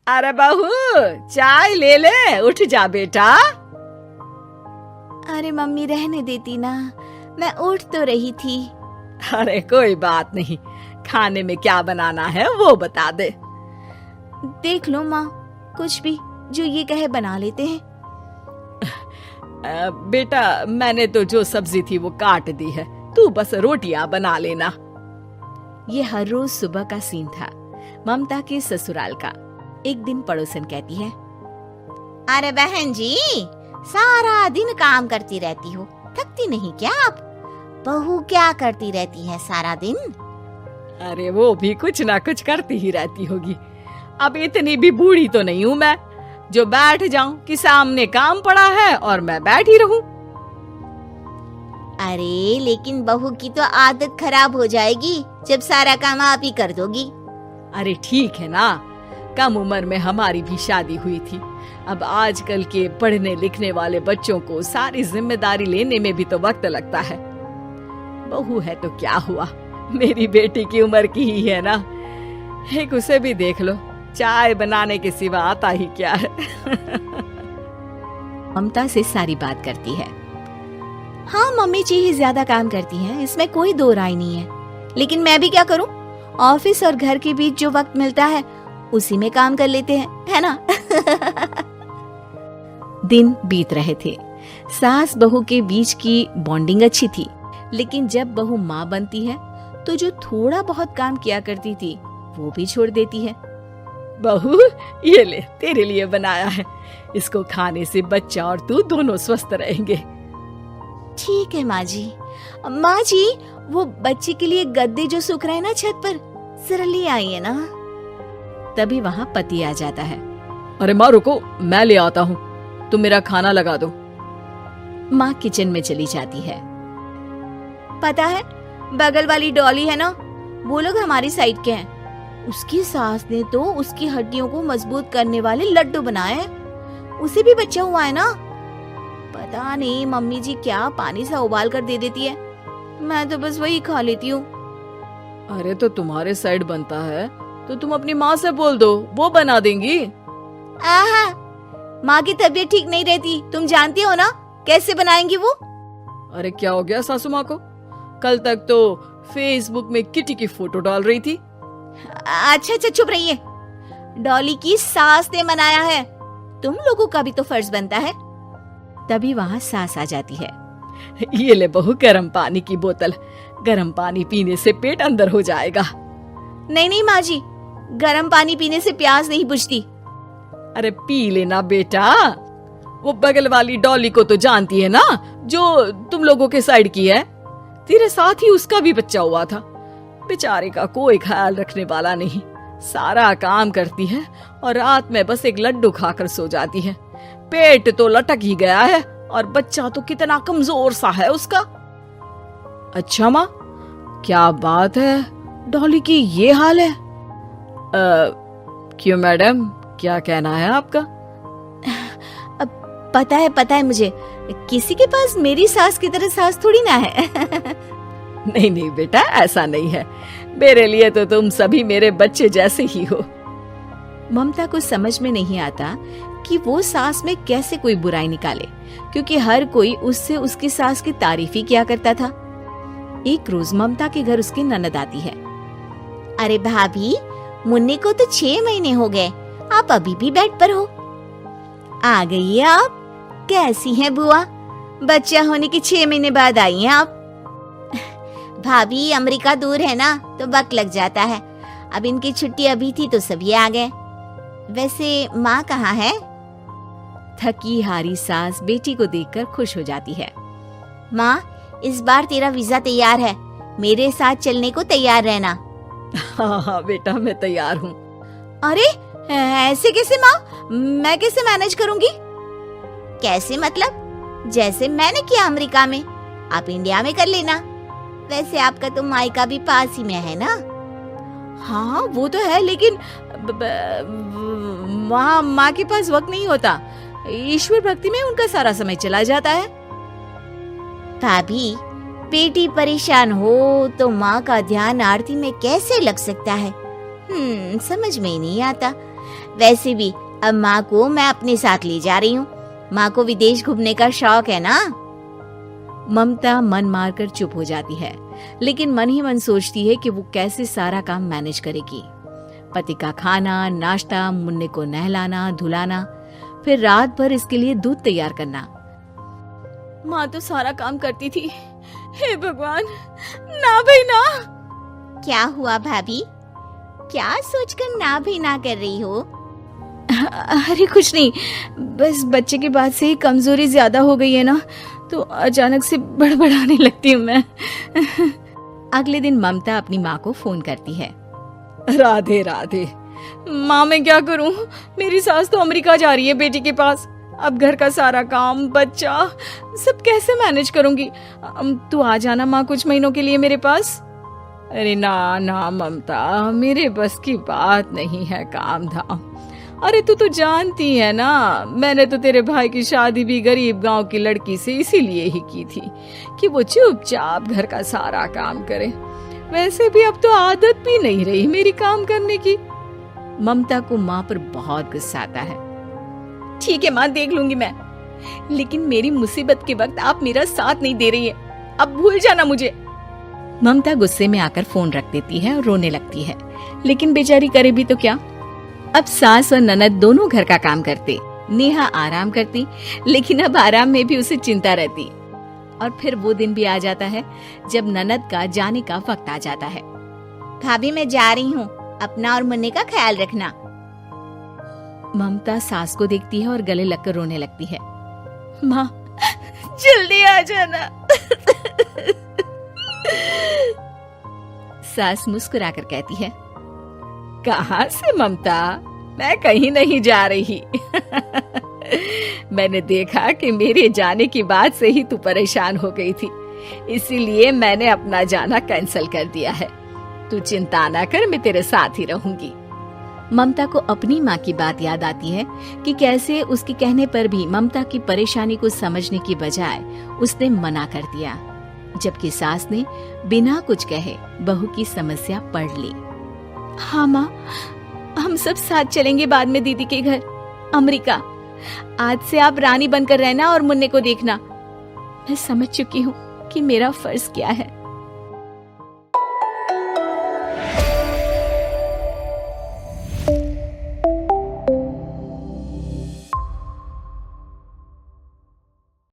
अरे बहू, चाय ले ले, उठ जा बेटा। अरे मम्मी रहने देती ना, मैं उठ तो रही थी। अरे कोई बात नहीं, खाने में क्या बनाना है वो बता दे। देख लो माँ, कुछ भी जो ये कहे बना लेते हैं। बेटा मैंने तो जो सब्जी थी वो काट दी है, तू बस रोटियां बना लेना। ये हर रोज सुबह का सीन था ममता के ससुराल का। एक दिन पड़ोसन कहती है, अरे बहन जी, सारा दिन काम करती रहती हो, थकती नहीं क्या आप? बहू क्या करती रहती है सारा दिन? अरे वो भी कुछ ना कुछ करती ही रहती होगी। अब इतनी भी बूढ़ी तो नहीं हूँ मैं जो बैठ जाऊं कि सामने काम पड़ा है और मैं बैठी रहूं। अरे लेकिन बहू की तो आदत खराब हो जाएगी जब सारा काम आप ही कर दोगी। अरे ठीक है ना, कम उम्र में हमारी भी शादी हुई थी। अब आजकल के पढ़ने लिखने वाले बच्चों को सारी जिम्मेदारी लेने में भी तो वक्त लगता है। बहू है तो क्या हुआ, मेरी बेटी की उम्र की ही है ना। एक उसे भी देख लो, चाय बनाने के सिवा आता ही क्या है। ममता से सारी बात करती है। हाँ मम्मी जी ही ज्यादा काम करती हैं, इसमें कोई दो राय नहीं है। लेकिन मैं भी क्या करूं, ऑफिस और घर के बीच जो वक्त मिलता है उसी में काम कर लेते हैं, है ना। दिन बीत रहे थे। सास बहू के बीच की बॉन्डिंग अच्छी थी, लेकिन जब बहू माँ बनती है तो जो थोड़ा बहुत काम किया करती थी वो भी छोड़ देती है। बहू ये ले, तेरे लिए बनाया है, इसको खाने से बच्चा और तू दोनों स्वस्थ रहेंगे। ठीक है माँ जी। माँ जी, वो बच्चे के लिए गद्दे जो सूख रहे हैं ना छत पर, जरा ले आइए ना। तभी वहाँ पति आ जाता है। अरे माँ रुको, मैं ले आता हूँ, तुम मेरा खाना लगा दो। माँ किचन में चली जाती है। पता है, बगल वाली डॉली है ना, वो लोग हमारी साइड के हैं। उसकी सास ने तो उसकी हड्डियों को मजबूत करने वाले लड्डू बनाए हैं। उसे भी बच्चा हुआ है ना। पता नहीं मम्मी जी क्या पानी सा उबाल कर दे देती है, मैं तो बस वही खा लेती हूँ। अरे तो तुम्हारे साइड बनता है तो तुम अपनी माँ से बोल दो, वो बना देंगी। आहा, माँ की तबीयत ठीक नहीं रहती, तुम जानती हो ना, कैसे बनाएंगी वो? अरे क्या हो गया सासू माँ को? कल तक तो फेसबुक में किटी की फोटो डाल रही थी। अच्छा अच्छा चुप रहिए। डॉली की सास ने मनाया है, तुम लोगों का भी तो फर्ज बनता है। तभी वहाँ सास आ जाती है। ये ले बहू, गर्म पानी की बोतल, गर्म पानी पीने से पेट अंदर हो जाएगा। नहीं नहीं माँ जी, गर्म पानी पीने से प्यास नहीं बुझती। अरे पी लेना बेटा। वो बगल वाली डॉली को तो जानती है ना, जो तुम लोगों के साइड की है। तेरे साथ ही उसका भी बच्चा हुआ था। बेचारे का कोई ख्याल रखने वाला नहीं, सारा काम करती है और रात में बस एक लड्डू खाकर सो जाती है। पेट तो लटक ही गया है और बच्चा तो कितना कमजोर सा है उसका। अच्छा माँ, क्या बात है, डॉली की ये हाल है? क्यों मैडम, क्या कहना है आपका? पता है मुझे, किसी के पास मेरी सास की तरह सास थोड़ी ना है। नहीं नहीं बेटा, ऐसा नहीं है, मेरे लिए तो तुम सभी मेरे बच्चे जैसे ही हो। ममता को समझ में नहीं आता कि वो सास में कैसे कोई बुराई निकाले, क्योंकि हर कोई उससे उसकी सास की तारीफ ही किया करता था। एक रोज ममता के घर उसकी ननद आती है। अरे भाभी, मुन्ने को तो 6 महीने हो गए, आप अभी भी बेड पर हो। आ गई आप? कैसी हैं बुआ? बच्चा होने के 6 महीने बाद आई हैं आप। भाभी, अमेरिका दूर है ना तो वक्त लग जाता है। अब इनकी छुट्टी अभी थी तो सभी आ गए। वैसे माँ कहाँ है? थकी हारी सास बेटी को देखकर खुश हो जाती है। माँ, इस बार तेरा वीजा तैयार है, मेरे साथ चलने को तैयार रहना। हाँ बेटा, मैं तैयार हूँ। अरे ऐसे कैसे माँ, मैं कैसे मैनेज करूँगी? कैसे मतलब? जैसे मैंने किया अमेरिका में, आप इंडिया में कर लेना। वैसे आपका तो मायका भी पास ही में है ना। हाँ वो तो है, लेकिन वहाँ माँ के पास वक्त नहीं होता, ईश्वर भक्ति में उनका सारा समय चला जाता है। भाभी, बेटी परेशान हो तो माँ का ध्यान आरती में कैसे लग सकता है? समझ में ही नहीं आता। वैसे भी अब माँ को मैं अपने साथ ले जा रही हूँ। माँ को विदेश घूमने का शौक है ना। ममता मन मारकर चुप हो जाती है, लेकिन मन ही मन सोचती है कि वो कैसे सारा काम मैनेज करेगी। पति का खाना, नाश्ता, मुन्ने को नहलाना, धुलाना, फिर रात भर इसके लिए दूध तैयार करना। माँ तो सारा काम करती थी। हे भगवान, ना भाई ना। क्या हुआ भाभी, क्या सोचकर ना भी ना कर रही हो? अरे कुछ नहीं, बस बच्चे के बाद से ही कमजोरी ज्यादा हो गई है ना, तो अचानक से बड़बड़ाने लगती हूँ मैं। अगले दिन ममता अपनी माँ को फोन करती है। राधे राधे। माँ मैं क्या करूँ, मेरी सास तो अमेरिका जा रही है बेटी के पास। अब घर का सारा काम, बच्चा, सब कैसे मैनेज करूंगी। तू आ जाना माँ कुछ महीनों के लिए मेरे पास। अरे ना ना ममता, मेरे बस की बात नहीं है काम धाम। अरे तू तो जानती है ना, मैंने तो तेरे भाई की शादी भी गरीब गांव की लड़की से इसीलिए ही की थी कि वो चुपचाप घर का सारा काम करे। वैसे भी अब तो आदत भी नहीं रही मेरी काम करने की। ममता को माँ पर बहुत गुस्सा आता है। ठीक है माँ, देख लूंगी मैं, लेकिन मेरी मुसीबत के वक्त आप मेरा साथ नहीं दे रही है। अब भूल जाना मुझे। ममता गुस्से में आकर फोन रख देती है और रोने लगती है, लेकिन बेचारी करे भी तो क्या। अब सास और ननद दोनों घर का काम करते, नेहा आराम करती, लेकिन अब आराम में भी उसे चिंता रहती। और फिर वो दिन भी आ जाता है जब ननद का जाने का वक्त आ जाता है। भाभी मैं जा रही हूँ, अपना और मुन्ने का ख्याल रखना। ममता सास को देखती है और गले लगकर रोने लगती है। माँ जल्दी आ जाना। सास मुस्कुराकर कहती है, कहाँ से ममता, मैं कहीं नहीं जा रही। मैंने देखा कि मेरे जाने की बात से ही तू परेशान हो गई थी, इसीलिए मैंने अपना जाना कैंसिल कर दिया है। तू चिंता ना कर, मैं तेरे साथ ही रहूंगी। ममता को अपनी माँ की बात याद आती है कि कैसे उसके कहने पर भी ममता की परेशानी को समझने की बजाय उसने मना कर दिया, जबकि सास ने बिना कुछ कहे बहू की समस्या पढ़ ली। हाँ माँ, हम सब साथ चलेंगे बाद में दीदी के घर अमेरिका। आज से आप रानी बनकर रहना और मुन्ने को देखना। मैं समझ चुकी हूँ कि मेरा फर्ज क्या है।